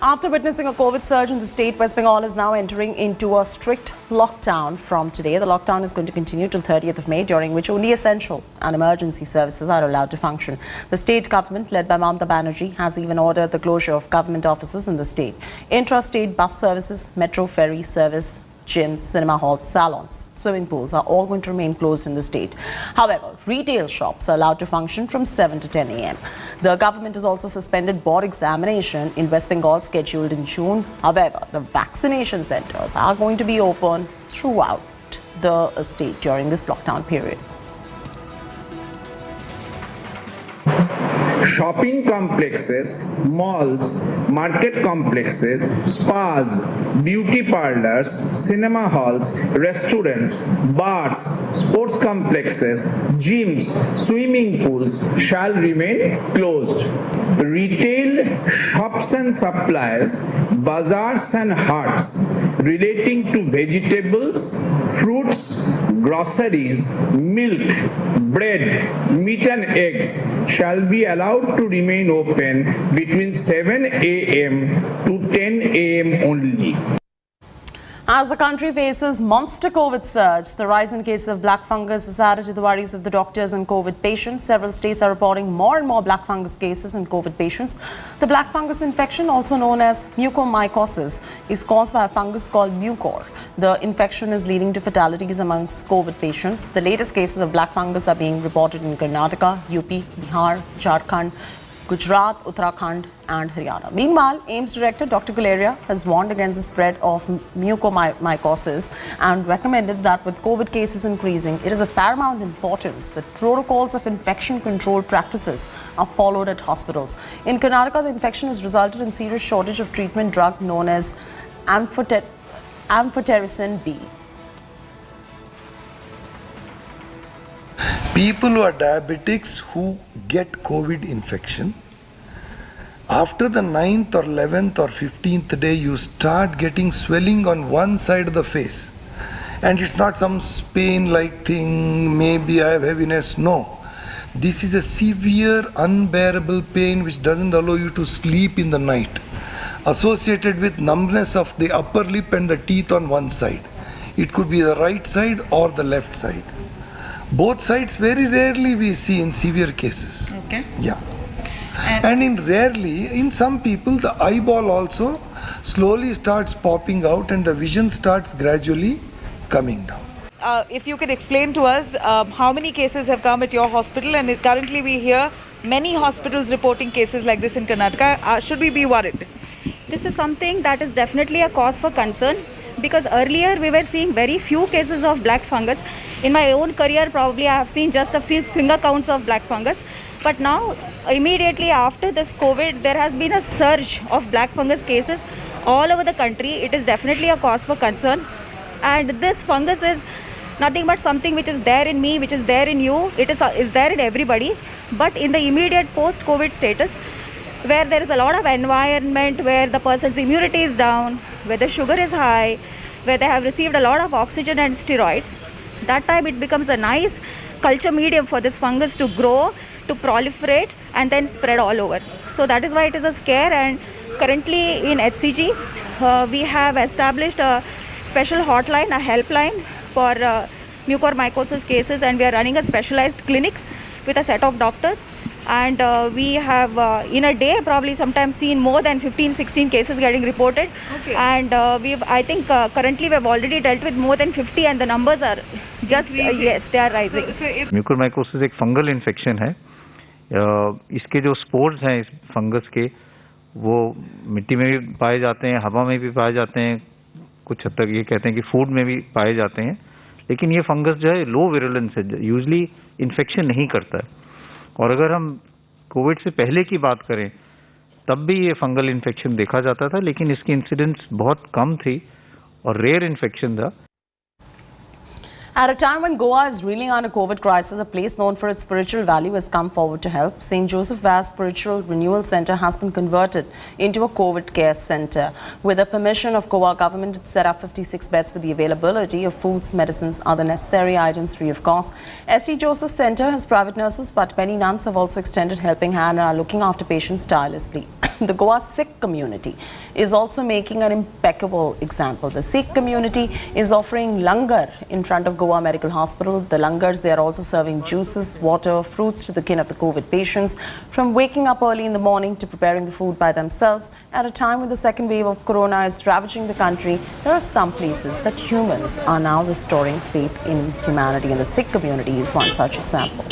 After witnessing a COVID surge in the state, West Bengal is now entering into a strict lockdown from today. The lockdown is going to continue till 30th of May, during which only essential and emergency services are allowed to function. The state government, led by Mamata Banerjee, has even ordered the closure of government offices in the state. Intra-state bus services, metro ferry service, gyms, cinema halls, salons, swimming pools are all going to remain closed in the state. However, retail shops are allowed to function from 7 to 10 a.m. The government has also suspended board examination in West Bengal scheduled in June. However, the vaccination centers are going to be open throughout the state during this lockdown period. Shopping complexes, malls, market complexes, spas, beauty parlors, cinema halls, restaurants, bars, sports complexes, gyms, swimming pools shall remain closed. Retail shops and supplies, bazaars and haats relating to vegetables, fruits, groceries, milk, bread, meat and eggs shall be allowed to remain open between 7 a.m. to 10 a.m. only. As the country faces monster COVID surge, the rise in cases of black fungus has added to the worries of the doctors and COVID patients. Several states are reporting more and more black fungus cases in COVID patients. The black fungus infection, also known as mucormycosis, is caused by a fungus called mucor. The infection is leading to fatalities amongst COVID patients. The latest cases of black fungus are being reported in Karnataka, UP, Bihar, Jharkhand, Gujarat, Uttarakhand and Haryana. Meanwhile, AIIMS Director Dr. Guleria has warned against the spread of mucormycosis and recommended that with COVID cases increasing, it is of paramount importance that protocols of infection control practices are followed at hospitals. In Karnataka, the infection has resulted in serious shortage of treatment drug known as amphotericin B. People who are diabetics who get COVID infection, after the 9th or 11th or 15th day, you start getting swelling on one side of the face. And it's not some pain-like thing, maybe I have heaviness, no. This is a severe, unbearable pain which doesn't allow you to sleep in the night, associated with numbness of the upper lip and the teeth on one side. It could be the right side or the left side. Both sides very rarely we see in severe cases. Okay. Yeah. And in some people, the eyeball also slowly starts popping out and the vision starts gradually coming down. If you could explain to us how many cases have come at your hospital, and currently we hear many hospitals reporting cases like this in Karnataka. Should we be worried? This is something that is definitely a cause for concern, because earlier we were seeing very few cases of black fungus. In my own career, probably I have seen just a few finger counts of black fungus. But now, immediately after this COVID, there has been a surge of black fungus cases all over the country. It is definitely a cause for concern. And this fungus is nothing but something which is there in me, which is there in you. It is there in everybody. But in the immediate post-COVID status, where there is a lot of environment, where the person's immunity is down, where the sugar is high, where they have received a lot of oxygen and steroids, that time it becomes a nice culture medium for this fungus to grow, to proliferate and then spread all over. So that is why it is a scare. And currently in HCG, we have established a special hotline, a helpline for mucormycosis cases, and we are running a specialized clinic with a set of doctors. And we have in a day probably sometimes seen more than 15-16 cases getting reported. Okay. And I think currently we have already dealt with more than 50, and the numbers are just yes, they are rising. Mucormycosis एक fungal infection है. इसके जो spores हैं इस fungus के, वो मिट्टी में भी पाए जाते हैं, हवा में भी पाए जाते हैं, कुछ हद तक ये कहते हैं कि फूड में भी पाए जाते हैं. लेकिन ये फंगस जो है लो विरुलेंस है, यूजली इन्फेक्शन नहीं करता है. और अगर हम कोविड से पहले की बात करें तब भी ये फंगल इन्फेक्शन देखा जाता था, लेकिन इसकी इंसिडेंस बहुत कम थी और रेयर इन्फेक्शन था. At a time when Goa is reeling on a COVID crisis, a place known for its spiritual value has come forward to help. St. Joseph Vaz Spiritual Renewal Center has been converted into a COVID care center. With the permission of Goa government, it set up 56 beds with the availability of foods, medicines, other necessary items free of cost. St. Joseph Center has private nurses, but many nuns have also extended helping hand and are looking after patients tirelessly. The Goa Sikh community is also making an impeccable example. The Sikh community is offering langar in front of Goa Medical Hospital. The langars, they are also serving juices, water, fruits to the kin of the COVID patients. From waking up early in the morning to preparing the food by themselves, at a time when the second wave of corona is ravaging the country, there are some places that humans are now restoring faith in humanity, and the Sikh community is one such example.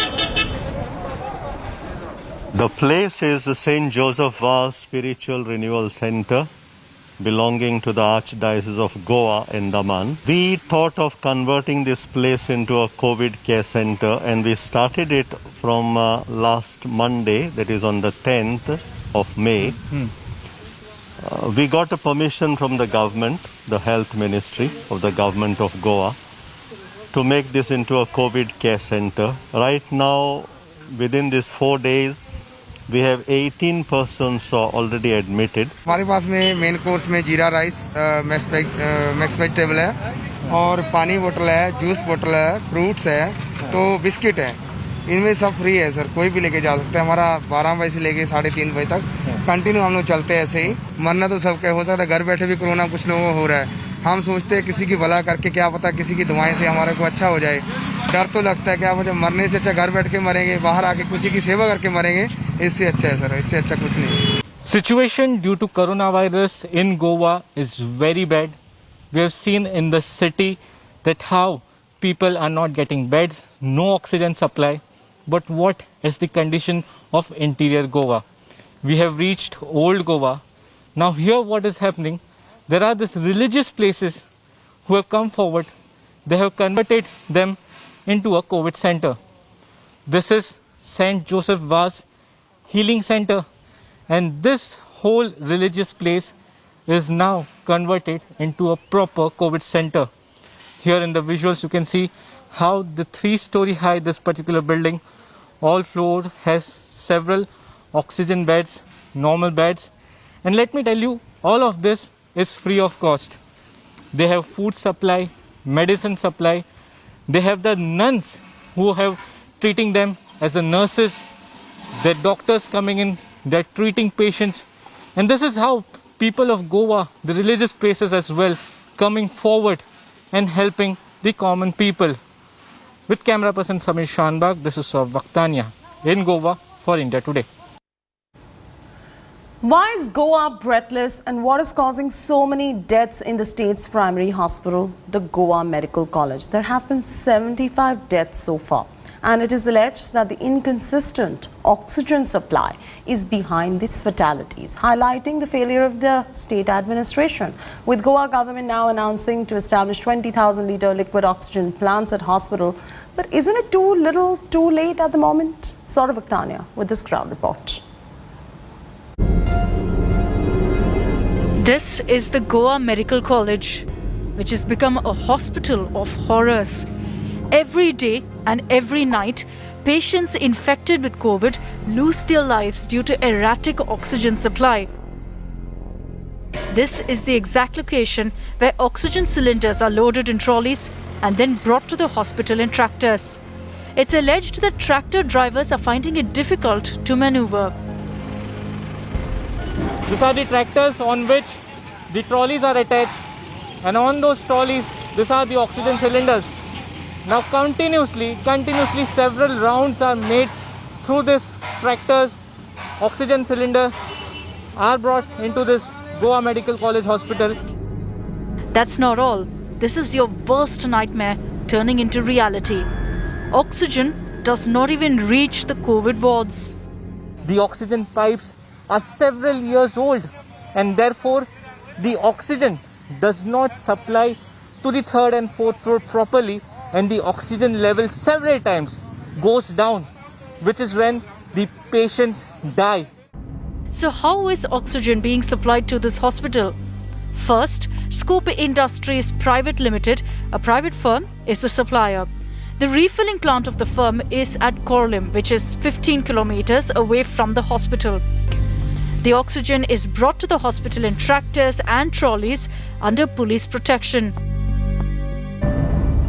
The place is the St. Joseph Vaz Spiritual Renewal Center, belonging to the Archdiocese of Goa in Daman. We thought of converting this place into a COVID care center, and we started it from last Monday, that is on the 10th of May. We got a permission from the government, the health ministry of the government of Goa, to make this into a COVID care center. Right now, within these 4 days, we have 18 persons already admitted. हमारे पास में main course में जीरा rice max vegetable है और पानी बोतल है, juice बोतल है, फ्रूट्स है, तो बिस्किट है। इनमें सब फ्री है सर, कोई भी लेके जा सकता है। हमारा 12 बजे से लेके 3:30 बजे तक कंटिन्यू हम लोग चलते हैं ऐसे ही। मरना तो सबके हो सकता है, घर बैठे भी कोरोना कुछ लोगों को हो रहा है। हम सोचते हैं किसी की भला करके, क्या पता किसी की दुआएं से हमारे को अच्छा हो जाए। डर तो लगता है, क्या मुझे मरने से अच्छा घर बैठ के मरेंगे, बाहर आके किसी की सेवा करके मरेंगे, इससे अच्छा है सर, इससे अच्छा कुछ नहीं। Situation due to coronavirus in Goa is very bad. We have seen in the city that how people are not getting beds, no oxygen supply. But what is the condition of interior Goa? We have reached old Goa. Now here what is happening? There are these religious places who have come forward. They have converted them into a COVID center. This is St. Joseph Vaz Healing Center, and this whole religious place is now converted into a proper COVID center. Here in the visuals you can see how the 3-story high this particular building, all floor has several oxygen beds, normal beds, and let me tell you, all of this is free of cost. They have food supply, medicine supply, they have the nuns who have treating them as a nurses, the doctors coming in, they're treating patients, and this is how people of Goa, the religious places as well, coming forward and helping the common people. With camera person Samir Shanbag, this is Saurav Vaktania in Goa for India Today. Why is Goa breathless, and what is causing so many deaths in the state's primary hospital, the Goa Medical College? There have been 75 deaths so far, and it is alleged that the inconsistent oxygen supply is behind these fatalities, highlighting the failure of the state administration. With Goa government now announcing to establish 20,000-litre liquid oxygen plants at hospital, but isn't it too little, too late at the moment? Saurav Vaktania with this ground report. This is the Goa Medical College, which has become a hospital of horrors. Every day and every night, patients infected with COVID lose their lives due to erratic oxygen supply. This is the exact location where oxygen cylinders are loaded in trolleys and then brought to the hospital in tractors. It's alleged that tractor drivers are finding it difficult to maneuver. These are the tractors on which the trolleys are attached, and on those trolleys, these are the oxygen cylinders. Now continuously several rounds are made through this tractors. Oxygen cylinders are brought into this Goa Medical College Hospital. That's not all. This is your worst nightmare turning into reality. Oxygen does not even reach the COVID wards. The oxygen pipes are several years old, and therefore the oxygen does not supply to the 3rd and 4th floor properly, and the oxygen level several times goes down, which is when the patients die. So how is oxygen being supplied to this hospital? First, Scoop Industries Private Limited, a private firm, is the supplier. The refilling plant of the firm is at Korlim, which is 15 kilometers away from the hospital. The oxygen is brought to the hospital in tractors and trolleys under police protection.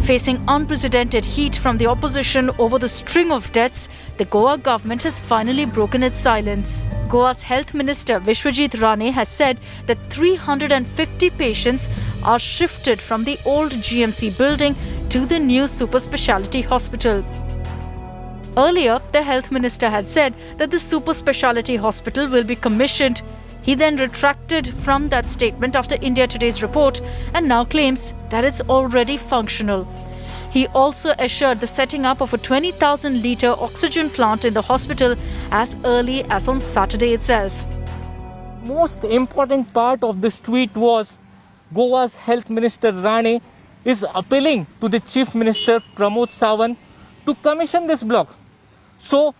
Facing unprecedented heat from the opposition over the string of deaths, the Goa government has finally broken its silence. Goa's Health Minister Vishwajit Rane has said that 350 patients are shifted from the old GMC building to the new super speciality hospital. Earlier, the Health Minister had said that the super speciality hospital will be commissioned. He then retracted from that statement after India Today's report and now claims that it's already functional. He also assured the setting up of a 20,000-litre oxygen plant in the hospital as early as on Saturday itself. Most important part of this tweet was Goa's Health Minister Rane is appealing to the Chief Minister Pramod Sawant to commission this block. So,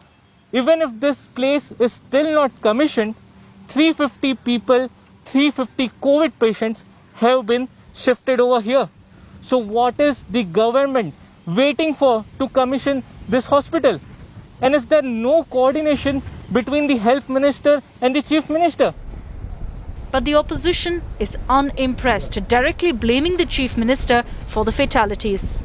even if this place is still not commissioned, 350 people, 350 COVID patients have been shifted over here. So what is the government waiting for to commission this hospital? And is there no coordination between the health minister and the chief minister? But the opposition is unimpressed, directly blaming the chief minister for the fatalities.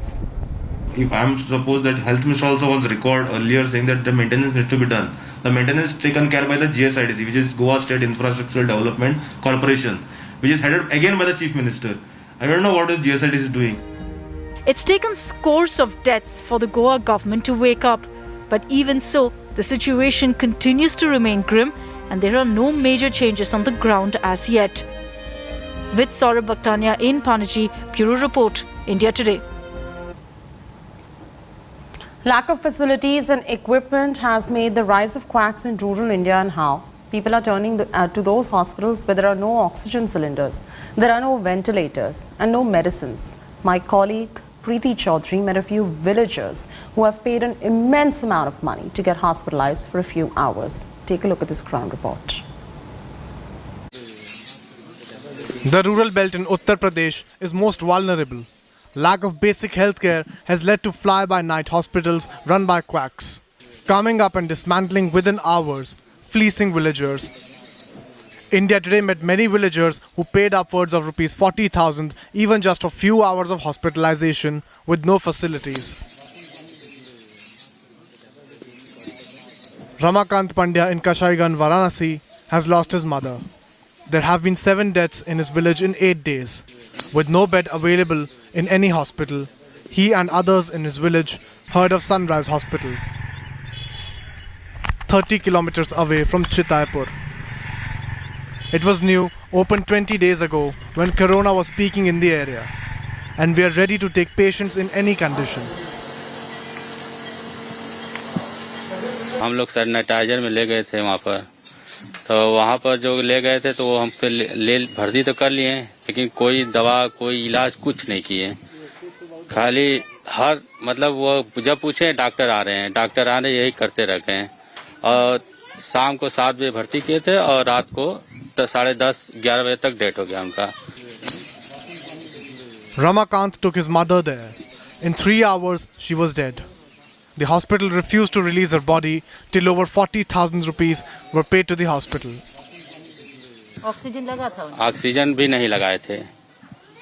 If I am to suppose that health minister also was record earlier saying that the maintenance needs to be done. The maintenance is taken care by the GSIDC, which is Goa State Infrastructural Development Corporation, which is headed again by the chief minister. I don't know what is GSIDC doing. It's taken scores of deaths for the Goa government to wake up. But even so, the situation continues to remain grim and there are no major changes on the ground as yet. With Saurabh Bhaktania in Panaji, Bureau Report, India Today. Lack of facilities and equipment has made the rise of quacks in rural India, and how people are turning to those hospitals where there are no oxygen cylinders, there are no ventilators and no medicines. My colleague Preeti Chaudhary met a few villagers who have paid an immense amount of money to get hospitalized for a few hours. Take a look at this crime report. The rural belt in Uttar Pradesh is most vulnerable. Lack of basic healthcare has led to fly-by-night hospitals run by quacks, coming up and dismantling within hours, fleecing villagers. India Today met many villagers who paid upwards of Rs 40,000 even just for a few hours of hospitalization with no facilities. Ramakant Pandya in Kashaiganj, Varanasi has lost his mother. There have been 7 deaths in his village in 8 days. With no bed available in any hospital, he and others in his village heard of Sunrise Hospital, 30 kilometers away from Chitaipur. It was new, opened 20 days ago when Corona was peaking in the area, and we are ready to take patients in any condition. हम लोग sanitiser में ले गए थे वहाँ पर, तो वहाँ पर जो ले गए थे तो वो हमसे ले भर्ती तो कर लिए, लेकिन कोई दवा कोई इलाज कुछ नहीं किए। खाली हर मतलब वो जब पूछे डॉक्टर आ रहे हैं, डॉक्टर आ रहे यही करते रह गए। और शाम को 7 बजे भर्ती किए थे और रात को 10:30-11 बजे तक डेट हो गया उनका। Ramakant took his mother there. In 3 hours, she was dead. The hospital refused to release her body till over 40,000 rupees were paid to the hospital. Oxygen लगा था? ऑक्सीजन भी नहीं लगाए थे,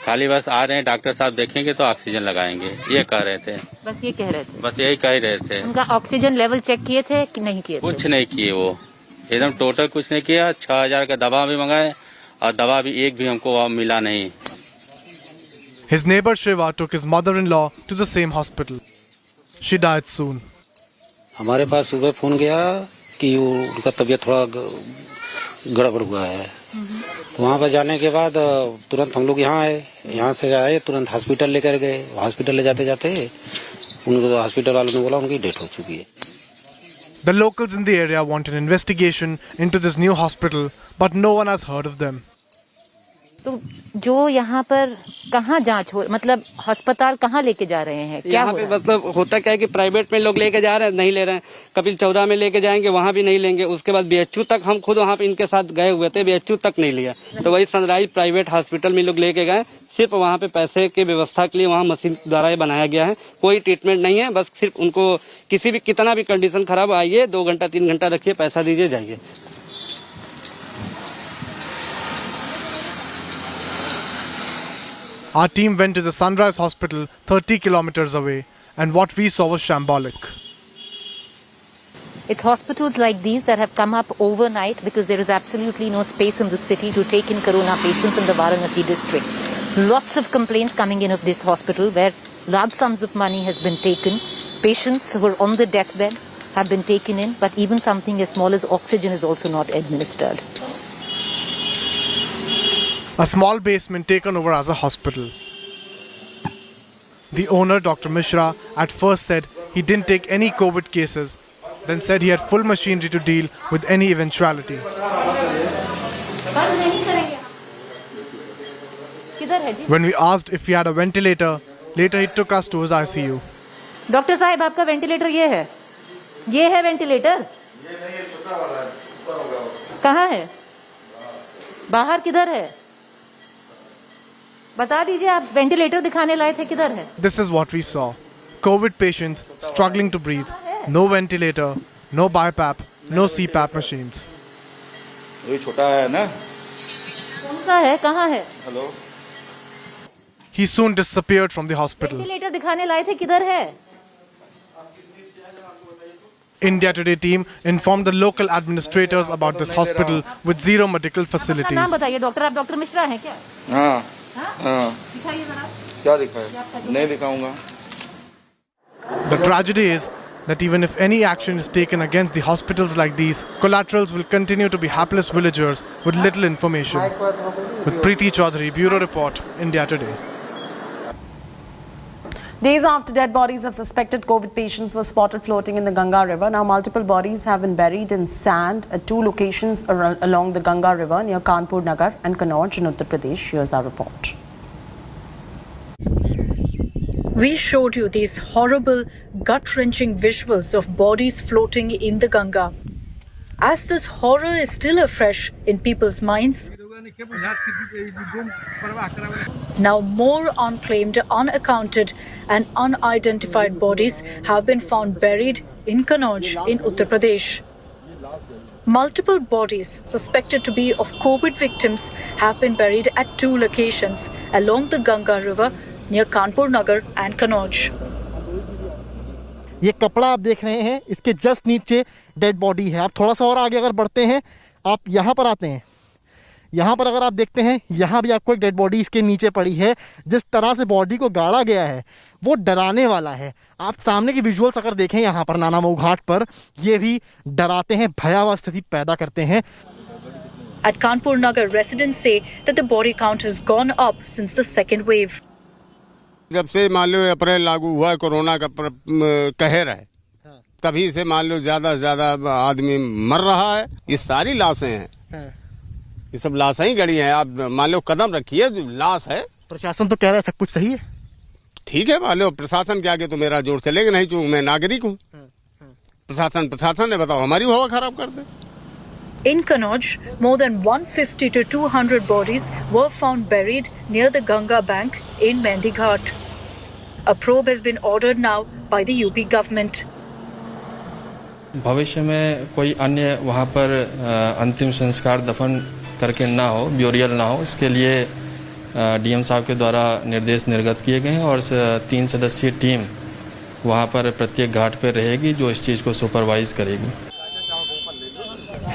खाली बस आ रहे हैं डॉक्टर साहब देखेंगे तो ऑक्सीजन लगाएंगे ये कह रहे थे। बस ये कह रहे थे? बस यही कह रहे थे। उनका ऑक्सीजन लेवल चेक किए थे कि नहीं किए थे? कुछ नहीं किए, वो एकदम टोटल कुछ नहीं किया। 6,000 का दवा भी मंगाए और दवा भी एक भी हमको मिला नहीं। His neighbor Shiva took his mother-in-law to the same hospital. She died soon. हमारे पास सुबह फोन गया कि उनका तबीयत थोड़ा गड़बड़ हुआ है, तो वहाँ पर जाने के बाद तुरंत हम लोग यहाँ आए, यहाँ से आए तुरंत हॉस्पिटल लेकर गए। हॉस्पिटल ले जाते जाते उनको हॉस्पिटल वालों ने बोला उनकी डेथ हो चुकी है। The locals in the area want an investigation into this new hospital, but no one has heard of them. तो जो यहाँ पर कहाँ जांच हो, मतलब अस्पताल कहाँ लेके जा रहे हैं? क्या यहाँ पे मतलब होता क्या है कि प्राइवेट में लोग लेके जा रहे हैं, नहीं ले रहे हैं। कपिल चौरा में लेके जाएंगे, वहाँ भी नहीं लेंगे। उसके बाद BHU तक हम खुद वहाँ पे इनके साथ गए हुए थे, BHU तक नहीं लिया। तो वही सनराइज प्राइवेट हॉस्पिटल में लोग लेके गए, सिर्फ वहाँ पे पैसे के व्यवस्था के लिए वहाँ मशीन द्वारा ये बनाया गया है। कोई ट्रीटमेंट नहीं है, बस सिर्फ उनको किसी भी कितना भी कंडीशन खराब आइए, 2 घंटा 3 घंटा रखिए, पैसा दीजिए, जाइए। Our team went to the Sunrise Hospital 30 kilometers away, and what we saw was shambolic. It's hospitals like these that have come up overnight because there is absolutely no space in the city to take in corona patients in the Varanasi district. Lots of complaints coming in of this hospital where large sums of money has been taken. Patients who are on the deathbed have been taken in, but even something as small as oxygen is also not administered. A small basement taken over as a hospital. The owner, Dr. Mishra, at first said he didn't take any COVID cases, then said he had full machinery to deal with any eventuality. When we asked if he had a ventilator, later he took us to his ICU. Doctor साहब आपका ventilator ये है ventilator कहाँ है बाहर किधर है बता दीजिए आप वेंटिलेटर दिखाने लाए थे किधर है This is what we saw. COVID patients struggling to breathe. No ventilator, no BiPAP, no CPAP machines. ये छोटा है ना कौन सा है कहाँ है hello He soon disappeared from the hospital. Ventilator दिखाने लाए थे किधर है India Today team informed the local administrators about this hospital with zero medical facilities. नाम बताइए डॉक्टर आप डॉक्टर मिश्रा हैं क्या हाँ हाँ दिखाइए जरा क्या दिखाए नहीं दिखाऊंगा The tragedy is that even if any action is taken against the hospitals like these, collaterals will continue to be hapless villagers with little information. With Preeti Chaudhary, Bureau Report, India Today. Days after dead bodies of suspected COVID patients were spotted floating in the Ganga River, now multiple bodies have been buried in sand at two locations along the Ganga River near Kanpur Nagar and Kannauj in Uttar Pradesh. Here's our report. We showed you these horrible, gut-wrenching visuals of bodies floating in the Ganga. As this horror is still afresh in people's minds, now more unclaimed, unaccounted and unidentified bodies have been found buried in Kannauj in Uttar Pradesh. Multiple bodies suspected to be of COVID victims have been buried at two locations along the Ganga River near Kanpur Nagar and Kannauj. ये कपड़ा आप देख रहे हैं इसके just नीचे dead body है आप थोड़ा सा और आगे अगर बढ़ते हैं आप यहाँ पर आते हैं यहाँ पर अगर आप देखते हैं यहाँ भी आपको एक डेड बॉडी इसके नीचे पड़ी है जिस तरह से बॉडी को गाड़ा गया है वो डराने वाला है आप सामने की विजुअल्स अगर देखें यहाँ पर नाना मऊ घाट पर ये भी डराते हैं भयावह स्थिति पैदा करते हैं At Kanpur Nagar, residents say that the body count has gone up since the second wave. जब से मान लो अप्रैल लागू हुआ है कोरोना का कहर है तभी से मान लो ज्यादा से ज्यादा आदमी मर रहा है ये सारी लाशें हैं ये सब लाशें ही गड़ी हैं आप मान लो कदम रखिए लाश है प्रशासन तो कह रहा है सब कुछ सही है ठीक है मान लो प्रशासन के आगे तो मेरा जोर चलेगा नहीं चूंकि मैं नागरिक हूँ प्रशासन ने बताओ हमारी हवा खराब कर दे In Kannauj, more than 150 to 200 bodies were found buried near the Ganga bank in Mehndi Ghat. A probe has been ordered now by the UP government. भविष्य में कोई अन्य वहाँ पर अंतिम संस्कार दफन करके ना हो ब्यूरियल ना हो इसके लिए डीएम साहब के द्वारा निर्देश निर्गत किए गए हैं और 3 सदस्यीय टीम वहाँ पर प्रत्येक घाट पर रहेगी जो इस चीज़ को सुपरवाइज करेगी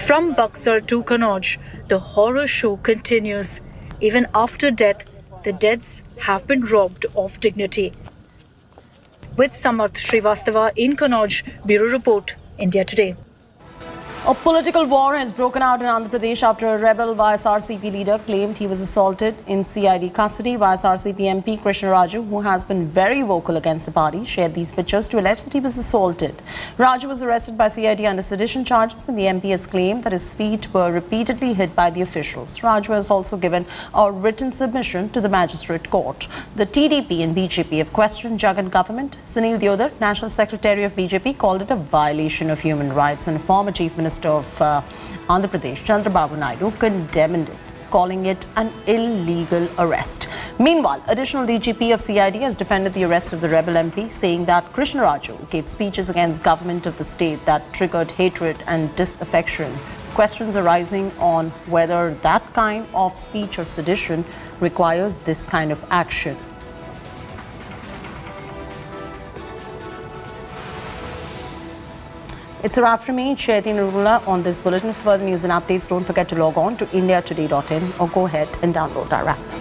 From Buxar to Kannauj, the horror show continues. Even after death, the deads have been robbed of dignity. With Samarth Srivastava in Kannauj, Bureau Report, India Today. A political war has broken out in Andhra Pradesh after a rebel YSRCP leader claimed he was assaulted in CID custody. YSRCP MP Krishna Raju, who has been very vocal against the party, shared these pictures to allege that he was assaulted. Raju was arrested by CID under sedition charges and the MP has claimed that his feet were repeatedly hit by the officials. Raju has also given a written submission to the magistrate court. The TDP and BJP have questioned Jagan government. Sunil Deodar, National Secretary of BJP, called it a violation of human rights and former Chief Minister of Andhra Pradesh, Chandrababu Naidu, condemned it, calling it an illegal arrest. Meanwhile, additional DGP of CID has defended the arrest of the rebel MP, saying that Krishna Raju gave speeches against government of the state that triggered hatred and disaffection. Questions arising on whether that kind of speech or sedition requires this kind of action. It's a wrap from me, Chaitanya Nirula, on this bulletin. For further news and updates, don't forget to log on to indiatoday.in or go ahead and download our app.